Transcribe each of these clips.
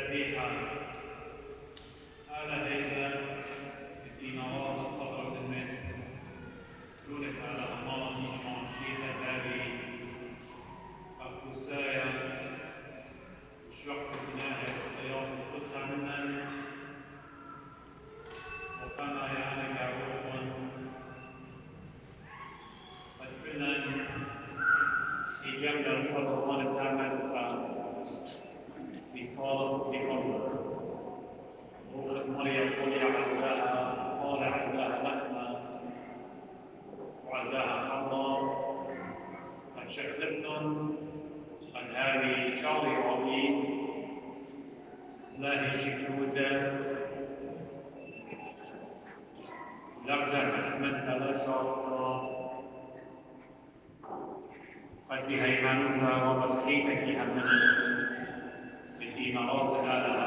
ذبيحة على هيدا في نواصي قبر المات كونت على أمام نيشان شيخة هذه الخسايا وشوحة بناها اختيار القطعة منها وكما يعني معروف قد كنا في جنب الفضلان بتاعنا في صالة بقبر روحة مريم صالح عندها نخمة وعندها حمار قد شكلتن قد هذه شعري ربيع لا الشكوتة لقد تخمتها لا شعرها قد بهيمنتها وبخيتك همنا في مراسل على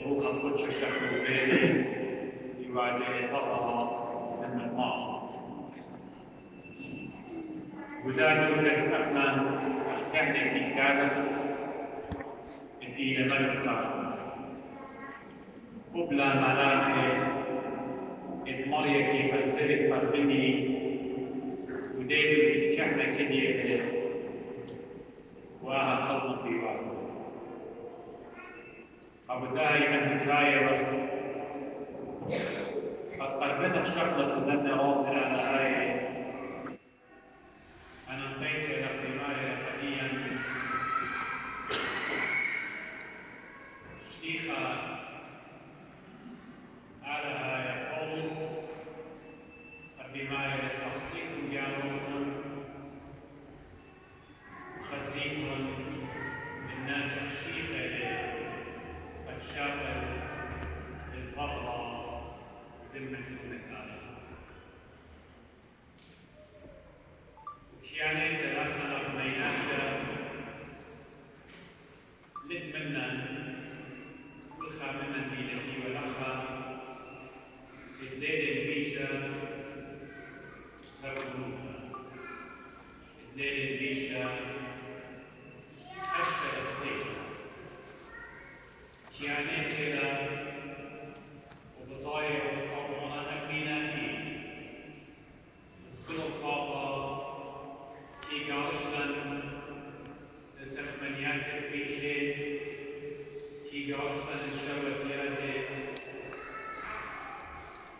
بروح القدس الشكل البيت يواجه طبعا من الماء وذلك يوجد أخنا الكهنة في كانت في ملكة قبل ملاخي المرية كيف ازدرت قلبني ودير الكهنة كدية وها خلط في بعض أبداي من بداية قد قلبنا شغلة لنا راسل على آية أنا انتهيت إلى احتمال حقيقيا شيخة على آية قوس احتمال شخصيتهم جانوهم خزيتهم الناس الشيخة شافت القبر ذمة المكان كيانيت الأخنا رميناشا لتمنى كلها منا في نسي والأخا الليلة البيشة سوروتا الليلة البيشة خشة الطيفة كيانيت إلى وبطايق الصبر أمينا كل الطاقة في قاشلا التخمنيات البيشين في قاشلا الشوكيات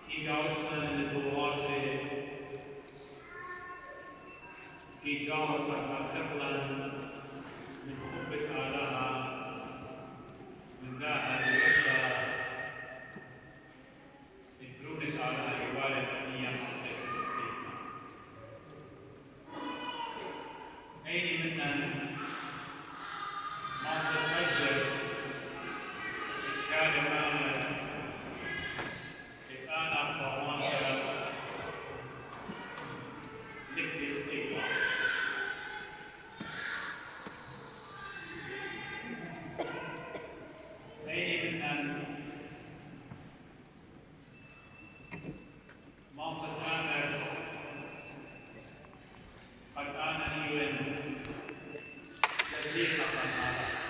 في قاشلا الدواشة في جارة الخبلة من خبة آلها من ذاها لوحدة يقولون على الرواية الأمنية مقدس المسلمين. أين منا ما سنقدر كان الآن أخبرنا ذكر الخطيبة أين منا ما ستعمل قد آن يولد صديقة هذا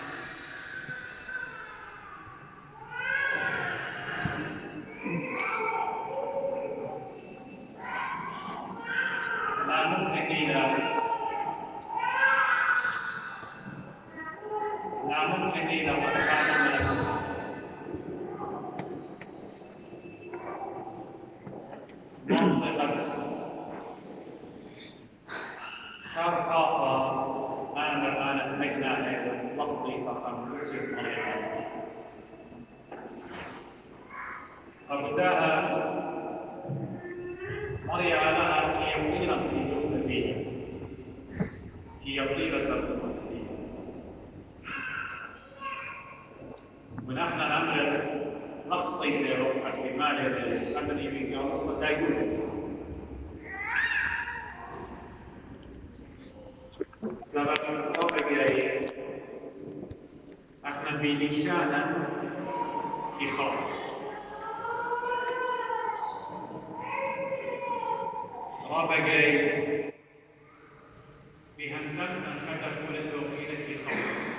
لا ممكن إلى قد كان نصبت خرقاقة أنا مجنى لفظي فقط تصير طريقة فبداها مريم لها كي يطيل في جوف فيها كي يطيل سرطة فيها ونحن نملك نخطي في روح احتمال الأمر في جوز وتايقون سبب طبيعي احنا بنشانة في خوف رابقي بهمسة خطر كل التوفيق في خوف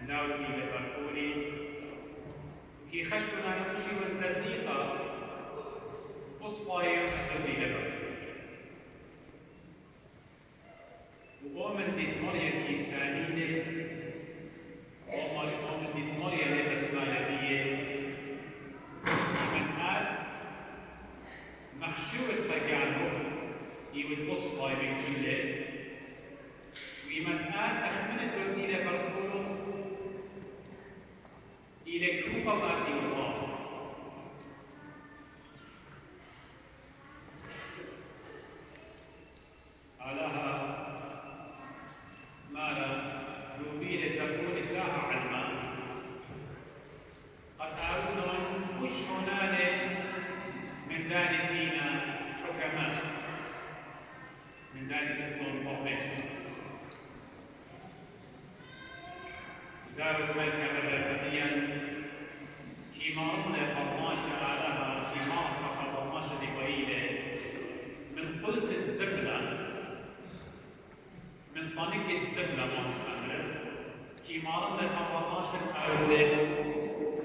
داودي لبرقولي كي خشونا نمشي والصديقة أصبايا داودي لبرقولي وأؤمن بالمرية الإنسانية وأؤمن بالمرية البسمانية من قال مخشوة بقانوخ يود أصباي بكتيلة ومن قال تخمن داودي لبرقولي إلى كوبا باقي الله علىها مالا يوبي لسكون الله علما قد أعودون مش هنالك من دار الدين حكماء من دار الدين مؤمن دار الملك أبديا كما رمنا فرماشة علىها كما رمنا فرماشة دقائيلة من قلت الزبلة من طنق الزبلة ما سمعنا كما رمنا فرماشة أولى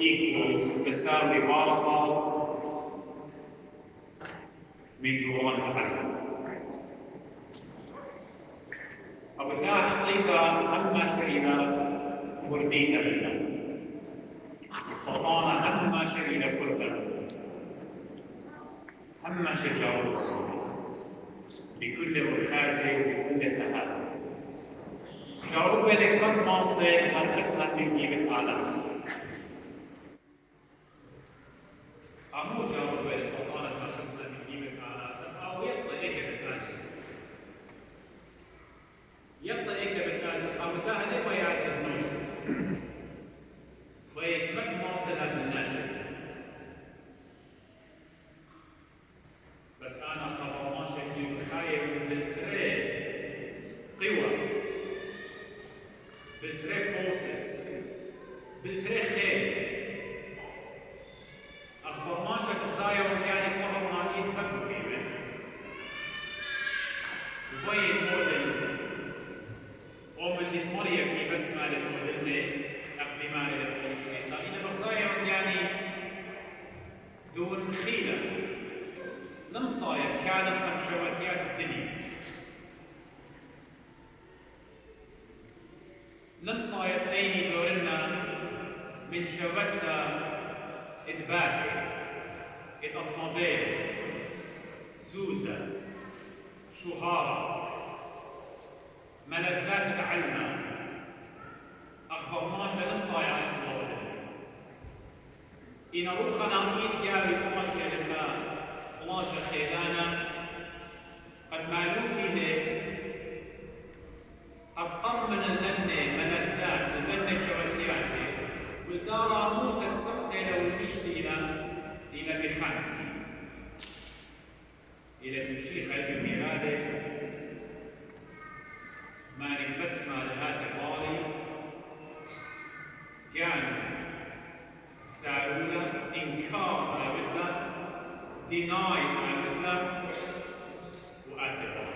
إيكو فساوي بارقة من قرآن العالم أبدا حقيقة أما شرينا فرديتا بنا السلطانة أما شرينا كلتا أما شجاعه بكل وفاته وبكل تهاب جاوب لك من ماصر من خدمة جيب العالم أمو جاوب للسلطانة من خدمة جيب العالم أو يبقى إيك بالناسي يبقى إيك بالناسي أبدا لما يعزل نوش ويكمل مواصلها بالناشئ بس أنا خبر ما شكلي متخيل بالتري قوة بالتري فورسز بالتري خير أخبر ما شكل صاير يعني قرر ما يتسبب فيه وبين موديل ومن المرية كي بس ما للموديل بما إلى الشيطان إن مصاير يعني دون خيلة لم صاير كانت من شواتيات الدنيا لم صاير أيني دورنا من شوتها إدباتي إطموبيل زوزة شهارة ملذات العلمة أخبر ماشا نمصاي على شغل إن روخنا إيد جابي ماشا لفا ماشا خيلانا قد معلومي لي قد طمن ذني ملذات وذني شواتياتي والدارا موتت سقتين والمشتينا إلى بخانك إلى تمشي خيب ميرادي مالك بسمة لهات الغالي كان سألونا إنكار على مثله ديناي على مثله وآتبار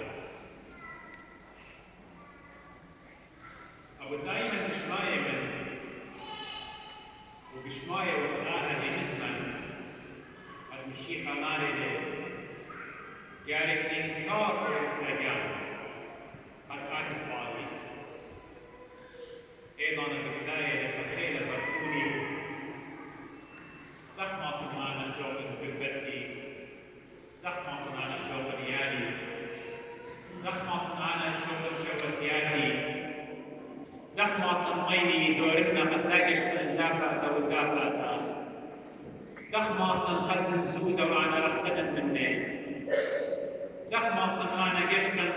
أبو دايما بشماية من وبشماية وطلاها لنسمن المشيخة مالي لي يعني إنكار على مثله قد آتبار أيضاً البداية لفخيلة بركوني لحما سمعنا شوق جبتي لحما سمعنا شوق ريالي لحما سمعنا شوق شوقياتي لحما سمعيني دورتنا قد لاقش من الدافعة والدافعة لحما سنخزن زوزة وأنا رختنا مني لحما سمعنا قشنا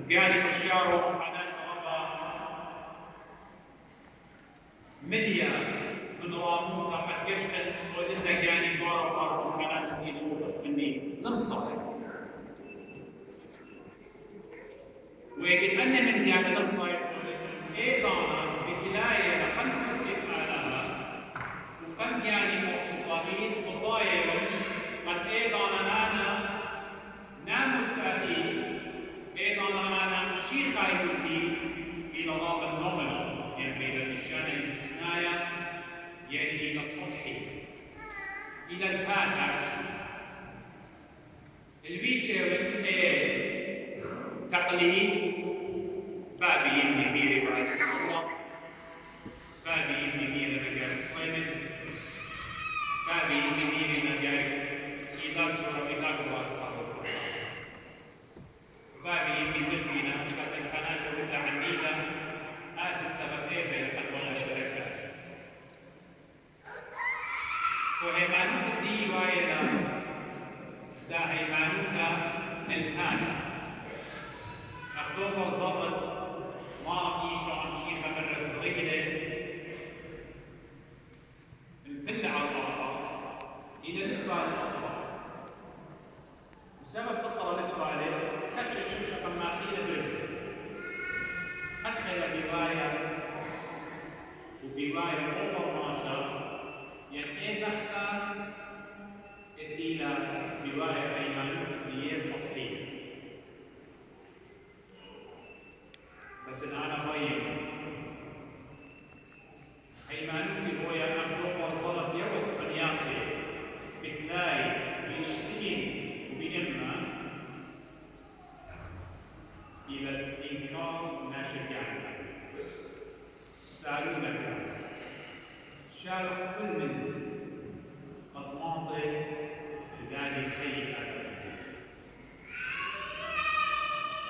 قالي أشاره مليار من راموتا قد يشكل ودنا جاني بارا بارا الخلاص دي الموقف مني لم صاير ويجد أن من ديانة لم صاير أيضا بكلاية لقد تنسيق آلها وقد يعني موصوطانين وضاير قد أيضا أنا ناموسائي أيضا أنا شيخايوتي إلى راب النومنال يعني إلى الشان إلى الباتاخت الويشة والإيه تقليد بابي يمني ميري وعسكر الله بابي يمني ميري مجال الصيمن بابي يمني ميري مجال إذا صورة إذا قواصة بابي يمني ولبنا قد الخناجة ولا عنيدة آسد سبب إيه بين خلونا شركات سو هيمانوت دي وايلا دا هيمانوتا الهانا أخدوها وظلت ما يشعر شيخة من رسغيلة البلع الله إلى الإقبال الله بسبب تقرأ الإقبال كتش الشمشة قماخيلة برسل أدخل بواية وبواية أوبر ماشا يعني نختار إلى بواية أيمانوت هي سطحية بس أنا وين أيمانوتي هو يأخذ وصلت يوم أن يأخذ بتلاقي بيشتين وبإما إلى إنكار ناشد يعني سالونا يعني شارك كل من قد ماضي الغالي خير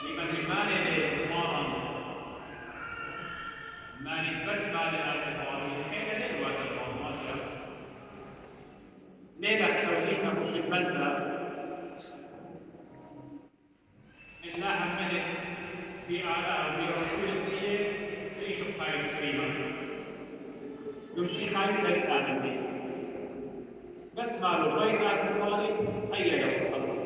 لمن مالي مرض مالي بس مالي اعتباري خير للوقت ما شاء ليه بحتويك مش الملتة إلا هملك بآلاء برسول الدين ليش بقايش كريمة يمشي خايف لك آمن دي بس ماله غير اعتباري أي يوم خلق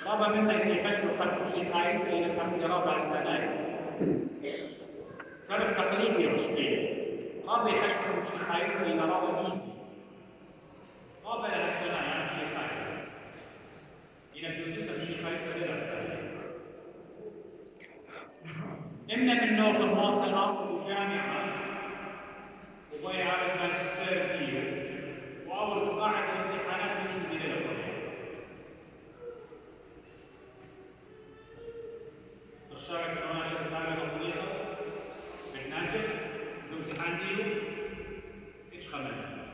رابع منك يخشوا حق الشيخ خايف إلى خمس رابع سنة سبب تقليدي يخشبين رابع يخشوا الشيخ خايف إلى رابع إيسي رابع لها سنة يعني الشيخ خايف إلى دوزوت الشيخ خايف لها سنة إمنا من نوع المواصلات وجامعة وضيع على الماجستير ديو وأول قطاعة الامتحانات وجود إلى الأولى أخشارك أنه ناشر الثانية بسيطة بتناجح الامتحان ديو إيش خمنا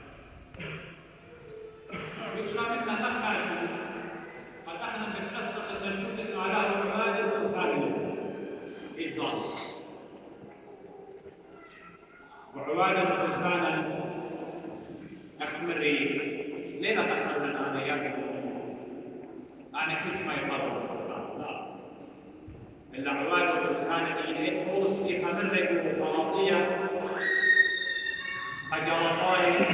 إيش خمنا نخاشوا قد احنا بنتصدق المنبوت انه على عباده وفاعله ايش ضاع وعباده الخانه اختم الريح ليه لا تقبل من انا ياسر انا كنت ما يقرر لا الا عباده الخانه اللي هو الشيخ مرق وطاطيه حجرتاي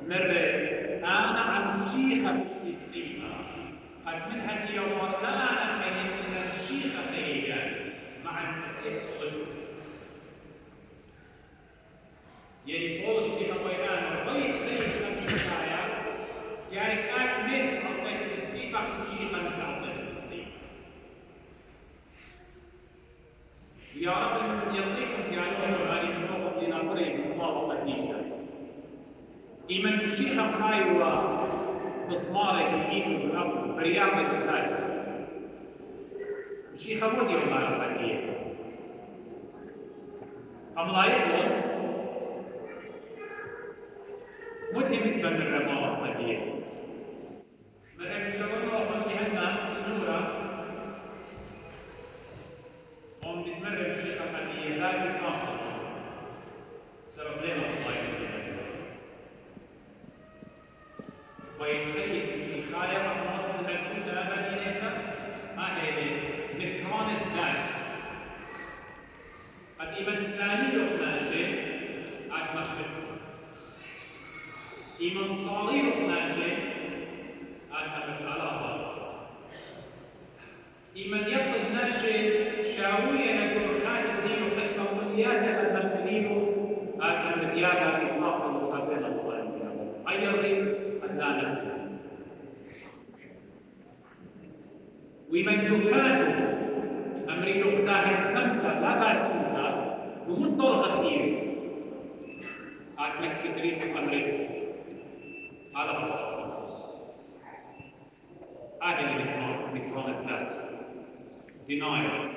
مرق انا عن شيخه في سليمه قد من هذه اليوم لا انا خير الا الشيخه خير مع المسيح صلب يعني بولس فيها بيان وغير خير خمس شايع يعني كان مثل عطيس السليم اخذ شيخه مثل عطيس السليم يا رب يعطيكم قالوا هذه النقطه لنظريه مطابقه نيشا إيمان الشيخة خايوة مصمارة بالإيد والأرض برياضة بالهاتف الشيخة مودي والله شبكية أم لا يطلب مدهي نسبة من الرماوة الطبيعية مثلا شغلنا وخلقي هنا نورة قوم تتمرن الشيخة الحقيقية لكن آخر سبب لنا الله يطلب ويتخيل في خاية رحمة الملكوت أبدينها ما هي مكان الذات قد إيمان سالي لخناجة عاد مخلق إيمان صالي لخناجة عاد مخلق على الله إيمان يقضي ناجة شاوية نقول خالد الدين وخدمة ولياك المقبلين عاد مخلق بالآخر وصابين الله أيضا لا لا ومن يقاته أمري نخداه سمتا لا باس سمتا ومضطر غير انك تدري شو خليت. هذا هو هذا نكران الذات. denial.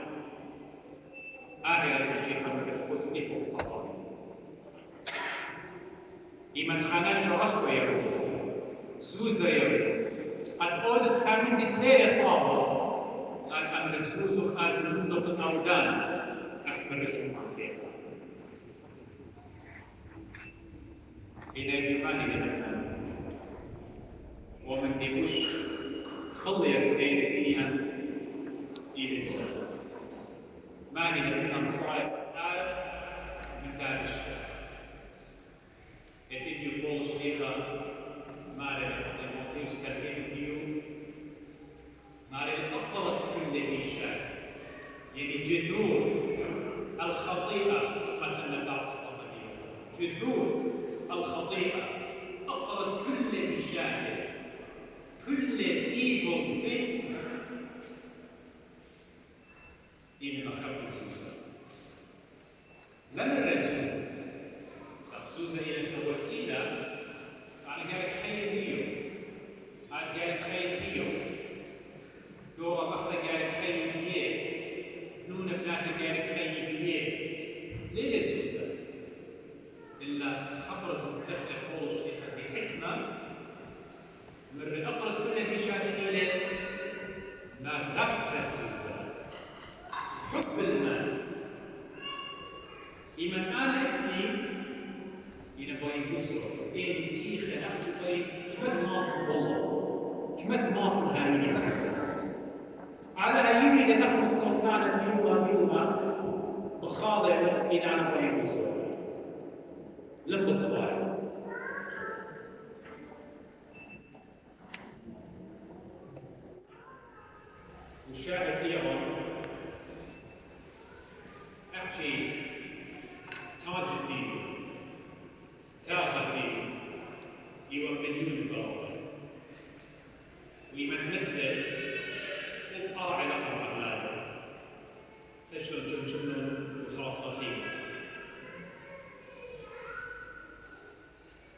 هذا الشيء خلينا نشوف سنيكو. إيمان خاناش رشوة يا سوزة يا قد أودت خامن دتليل طابة قد أمر سوزو خازن نقطة أودان أكبر شو معك إلى جمالي لنا ومن ديوش خلي بين الدنيا إلى الجنة ماني لنا مصائب من ذلك الشيء. If you call Shlicha, Mare Timotheus كلمة ديو ماري أقرت كل إيشاد يعني جذور الخطيئة قتلنا بعض الصدقية جذور الخطيئة أقرت كل إيشاد كل evil things إلى مخاوف سوزة لم نرى سوزة سوزة إلى الوسيلة على قال خير ديو على قال خير ديو دورة بخت قال خير بيه نون بنات قال خير بيه ليه سوزة إلا خبرة دخل قول الشيخ بحكمة من أقرأ كل ذي شاهد إلى ما غفت سوزة حب المال إيمان أنا أكلي إلى باي بسرعة إيه تيخة أخذ باي كمد ماصر والله كمد ماصر هامين على أيوم إذا نخل السلطان اليوم بخاضع إذا أنا باي بسرعة لم بصباع وشاهد اليوم أحكي تاج الدين تاخذي يومدين الباطل ويمن مثل القاع لقب أعماله تشلون جمجمون وخرافاتين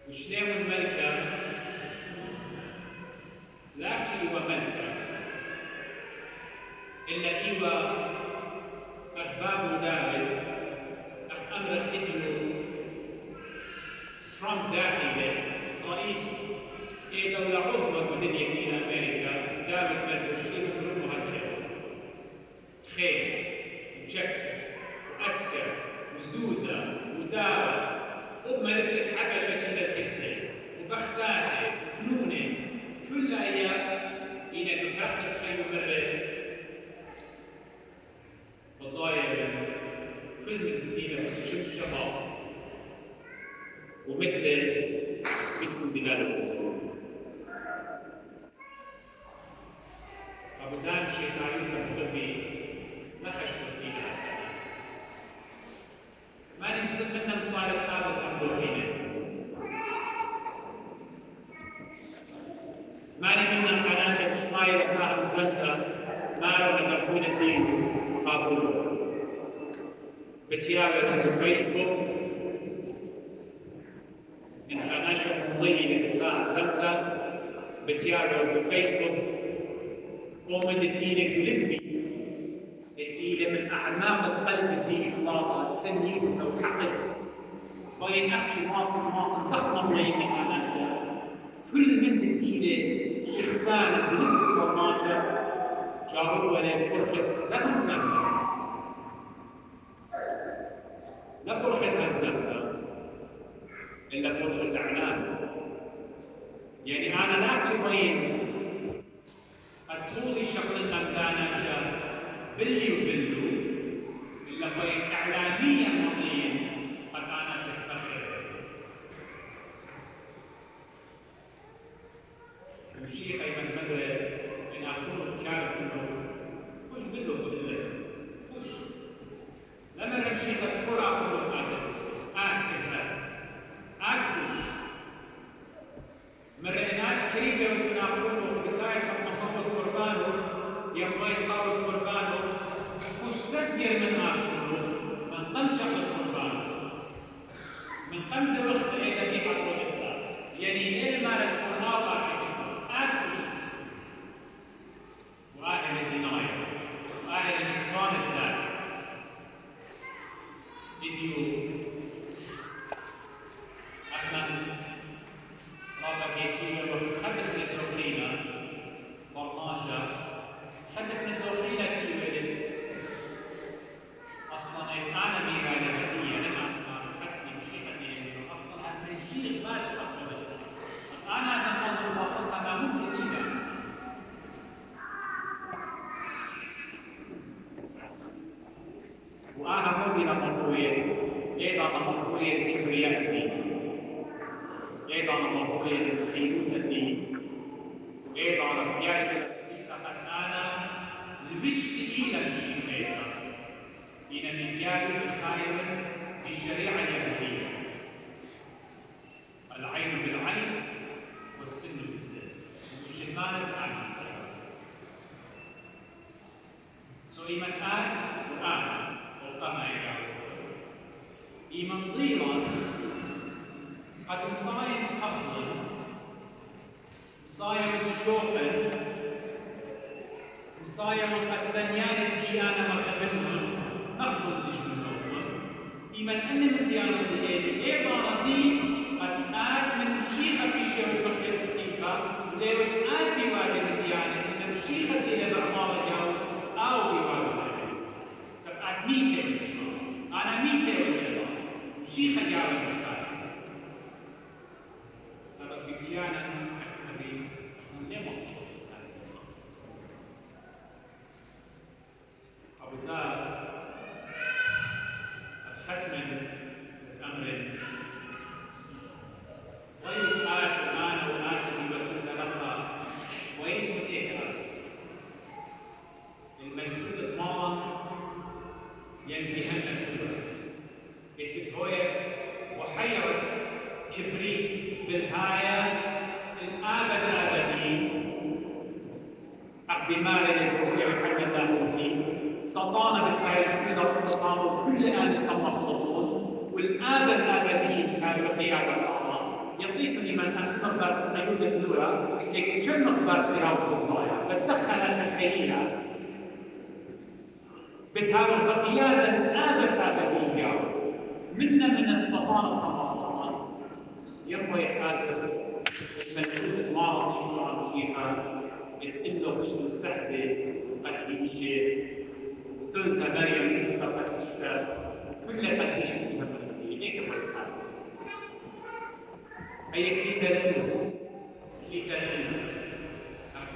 وشلون الملكة لا أحكي إيوة ملكة إلا إيوة أخباب داود أمر اختتلوا ترامب داخله رئيس دولة عظمى في الدنيا في أمريكا داود مدرشين كلهم خير وجك وأسكر وزوزة ودارة وملكة الحبشة كذا الإسلام وبختاته نونة كل أيام إلى نبرحت الخير مرة والضايع كل إلى شباب ومثل يدخل بلاد الزهور أبو دان شيخ عيوك المطبي ما خشوا فينا أسأل ما نمسك منا مصاري هذا الخمر فينا ما نمنا خناشة مش ماي ربناها مسلطة ما رونا نقول الدين قابلوا بتيابة في الفيسبوك إن خناشة مضيئة لله مسلطة بتيابة في الفيسبوك قومت الدين قلبي الدين من أعماق القلب الدين إخلاصها السنين أو حقل باين أحكي واصل مواطن ضخمة بين خناشة كل من الدين شخبان قلب فرماشة جابوا ولا برخة لهم سنة لا برخة أمسالها إلا برخة أعلام يعني أنا لا أعتبرين الطولي شغل الأمدانة شاب باللي وباللو إلا بين إعلاميا مضين قد أنا ستأخر الشيخ أيمن مرة إن أخوه كارب منه خوش باللو خذ الليل خوش لما نمشي خسبور أخوه هذا الاسم خوش مرئنات كريمة من أخوه بتاعي قد مقوض قربانه يبغي قوض قربانه خوش تسجل من أخوه من قمشق القربان من خمد وقت إذا بيحط وقتها يعني لين ما رسموا الآباء في الإسلام أدخل الإسلام وأهل الدناية وأهل الإنكار الذات فيديو أحمد رابع بيتي وخدم من الدوخينة برناشة خدم من الدوخينة تيولي أصلاً أنا ميرا لهدية أنا خسني مشيختي أصلاً من شيخ ما سأقبل أنا زمان الله خلقنا ممكن إذا وأنا مؤمن بقوية أيضاً بقوية كبرياء الدين أيضاً بقوية خيوط الدين أيضاً بياشر السيطة أنا المشتكي للشيخين إن الرجال خير في الشريعة اليهودية العين بالعين والسن بالسن وش ما نسأل سو إيمان آت وآن وقما يقال إيمان ضيرا قد مصايب أفضل مصايب الشوقا مصايب القسنيان الديانة مخبرها أخذ دش من الأول إيمان أن من الديانة الديانة أيضا دي قد آت من مشيخة في شيء بخير استيقا ولو آت بواجه الديانة إن مشيخة دي بعمارة جاو أو بواجه سبعة 200 أنا 200 ولا مشيخة جاو بخير سبب الديانة إحنا ليه مصر أبو دار ختم الأمر ويت آت وآن وآت ديبة تلقى ويت إكراس الملكوت الضمان ينتهن الكبرى الكتهوية وحيرت كبريت بالهاية الآبد الآبدي بمال الرؤيا محمد لاهوتي سلطانه بالحياه شهيده التطامن كل آن تم مخلوقون والآب الآبدي كان بقيادة الله يعطيكم إيمان أمس مقباس القيود الأولى لكن شو مقباس في هذا القصايا بس دخل عشان خيرية بتهاوش بقيادة الآب الآبدي منا من السلطانة تم مخلوقون يبقى يخاسر ملكوت المعرض يسوع المشيخة إنه خشن السحبة قد يشي ثلث مريم قد تشتغل كل قد يشتغل مريم هيك هو الحاسب هي كليترين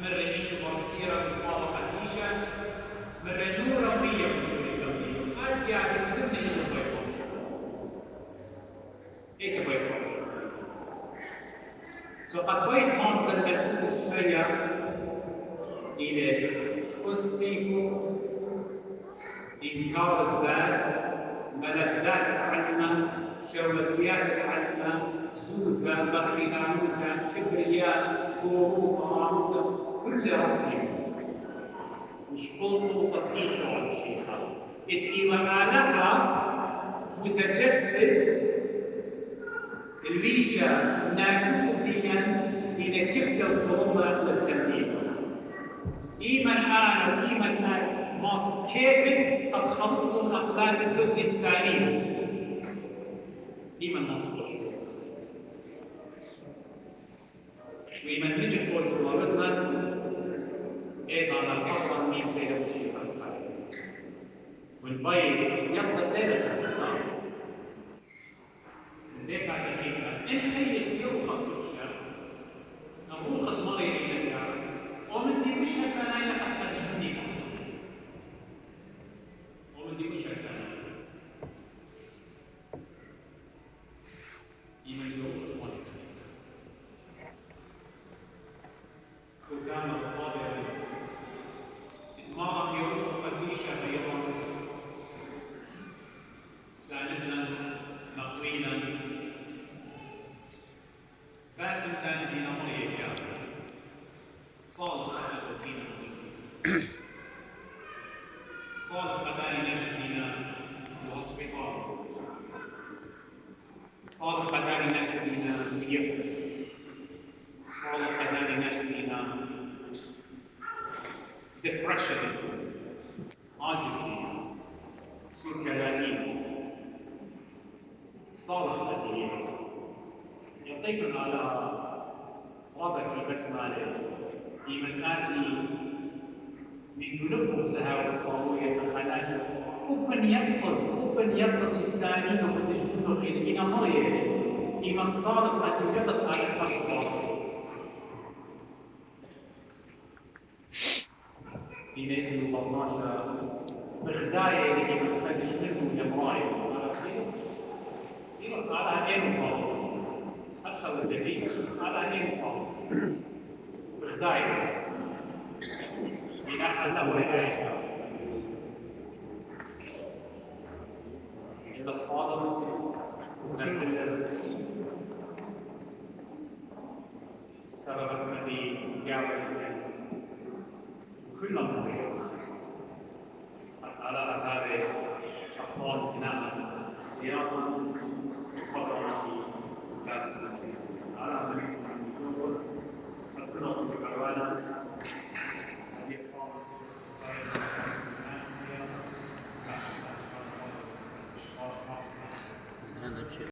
مرة يشي مرسيرة بالفاضة قديشة مرة نورة مية بتولي الدولية قد يعني بدنا إنه بيقوش هيك بيقوش سو قد بيت منظر ملكوت شوية إلى سبيكو إنكار الذات ملذات العلمة شهوتيات العلمة سوسة بخيلانوتا كبرياء قروطة كل ربي مش قلت سطحي شعر الشيخة إذ وآلها متجسد الريشة ناشوط الدين إلى كبل الظلمة والتنبيه إيمان آن وإيمان آن ماصد كيف قد خلطوا أقلام الدب السالين إيمان ماصد وشو وإيمان نجح وشو وردنا أيضا الأفضل من خير وشيخة الخير والبيت يقضى ليلة سنة ذيك على خيرها إن خير يوخذ كل شيء نموخذ مريض إلى الدار ومدي مش هسنا إلى قد خرجتني ومدي مش هسنا إيمان يوخذ مريض ختام الطابع إدمارا يوخذ قديشة أيضا ساندنا مقوينا باسم كان دين مريض صالح خلقه فينا صالح قبائل نجدنا وأصبطار صالح قداني ناشئين صالح قداني ناشئين depression عاجزي سوء كلامي صالح أثير يعطيكم على ربك بسماله لمن آتي من قلوبهم سهاوي الصاوية الخناجر وبن يقضي السانين وبتشكل خير إنا مريم لمن صارت أن يقضي على القصد بنزل البرناشة بخداية لمن خدش منه يمراي على سير على أين مقام أدخل الدبيب على أين مقام بخداية بناء له رعاية إلا الصادق نبلغ سبب الذي جاء كل مريض على هذه أخبار بناء رياض قدرة كاسمة على من يقول أسكنه بكروانا هذا بشيء